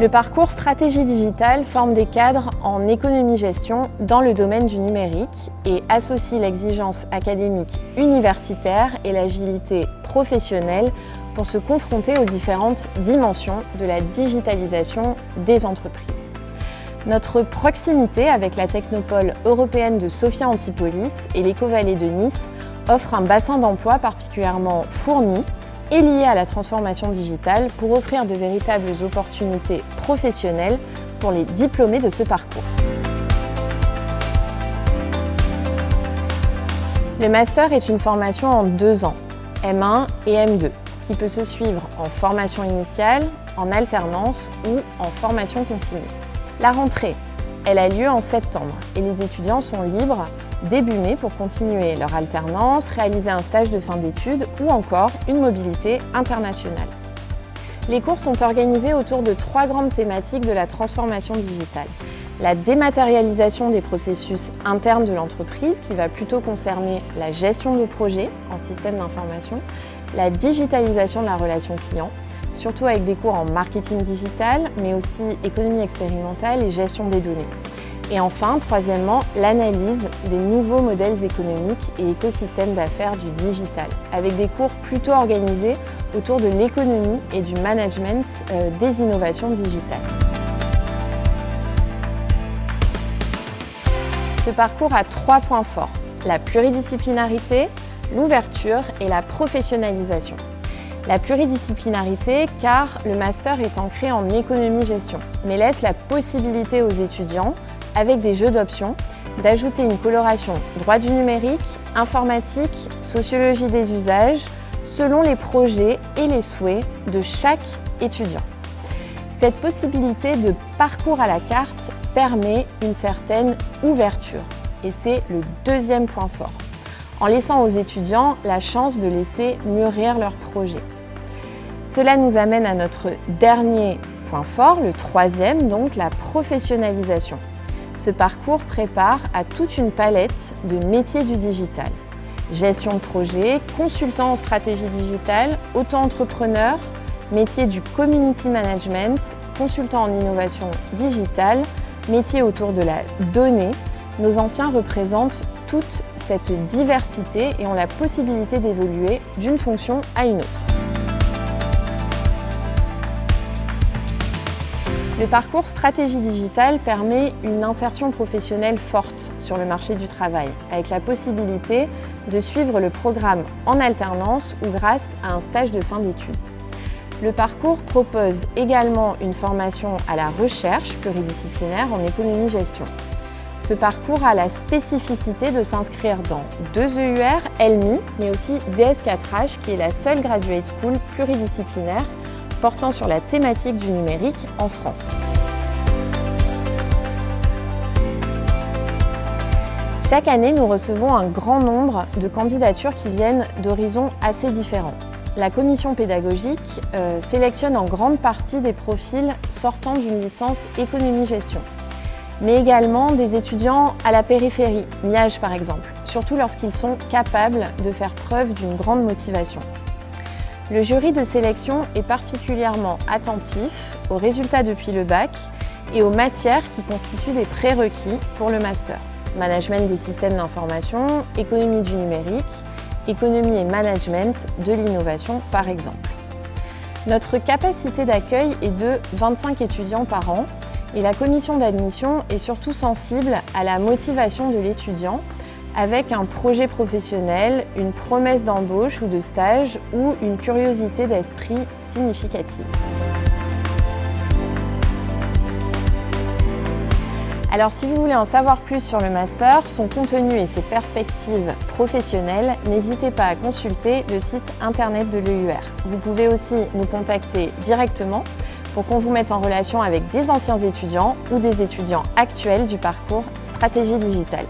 Le parcours stratégie digitale forme des cadres en économie-gestion dans le domaine du numérique et associe l'exigence académique universitaire et l'agilité professionnelle pour se confronter aux différentes dimensions de la digitalisation des entreprises. Notre proximité avec la technopole européenne de Sophia Antipolis et l'Éco-Vallée de Nice offre un bassin d'emploi particulièrement fourni et lié à la transformation digitale pour offrir de véritables opportunités professionnelles pour les diplômés de ce parcours. Le master est une formation en 2 ans, M1 et M2, qui peut se suivre en formation initiale, en alternance ou en formation continue. La rentrée, elle a lieu en septembre et les étudiants sont libres début mai pour continuer leur alternance, réaliser un stage de fin d'études ou encore une mobilité internationale. Les cours sont organisés autour de 3 grandes thématiques de la transformation digitale. La dématérialisation des processus internes de l'entreprise qui va plutôt concerner la gestion de projets en système d'information, la digitalisation de la relation client, surtout avec des cours en marketing digital, mais aussi économie expérimentale et gestion des données. Et enfin, troisièmement, l'analyse des nouveaux modèles économiques et écosystèmes d'affaires du digital, avec des cours plutôt organisés autour de l'économie et du management des innovations digitales. Ce parcours a 3 points forts, la pluridisciplinarité, l'ouverture et la professionnalisation. La pluridisciplinarité car le master est ancré en économie-gestion, mais laisse la possibilité aux étudiants, avec des jeux d'options, d'ajouter une coloration droit du numérique, informatique, sociologie des usages, selon les projets et les souhaits de chaque étudiant. Cette possibilité de parcours à la carte permet une certaine ouverture et c'est le 2e point fort, en laissant aux étudiants la chance de laisser mûrir leurs projets. Cela nous amène à notre dernier point fort, le 3e, donc la professionnalisation. Ce parcours prépare à toute une palette de métiers du digital. Gestion de projet, consultant en stratégie digitale, auto-entrepreneur, métier du community management, consultant en innovation digitale, métier autour de la donnée. Nos anciens représentent toute cette diversité et ont la possibilité d'évoluer d'une fonction à une autre. Le parcours stratégie digitale permet une insertion professionnelle forte sur le marché du travail, avec la possibilité de suivre le programme en alternance ou grâce à un stage de fin d'études. Le parcours propose également une formation à la recherche pluridisciplinaire en économie-gestion. Ce parcours a la spécificité de s'inscrire dans 2 EUR, LMI, mais aussi DS4H, qui est la seule graduate school pluridisciplinaire portant sur la thématique du numérique en France. Chaque année, nous recevons un grand nombre de candidatures qui viennent d'horizons assez différents. La commission pédagogique sélectionne en grande partie des profils sortant d'une licence économie-gestion, mais également des étudiants à la périphérie, Miage par exemple, surtout lorsqu'ils sont capables de faire preuve d'une grande motivation. Le jury de sélection est particulièrement attentif aux résultats depuis le bac et aux matières qui constituent des prérequis pour le master. Management des systèmes d'information, économie du numérique, économie et management de l'innovation par exemple. Notre capacité d'accueil est de 25 étudiants par an et la commission d'admission est surtout sensible à la motivation de l'étudiant avec un projet professionnel, une promesse d'embauche ou de stage ou une curiosité d'esprit significative. Alors si vous voulez en savoir plus sur le master, son contenu et ses perspectives professionnelles, n'hésitez pas à consulter le site internet de l'EUR. Vous pouvez aussi nous contacter directement pour qu'on vous mette en relation avec des anciens étudiants ou des étudiants actuels du parcours stratégie digitale.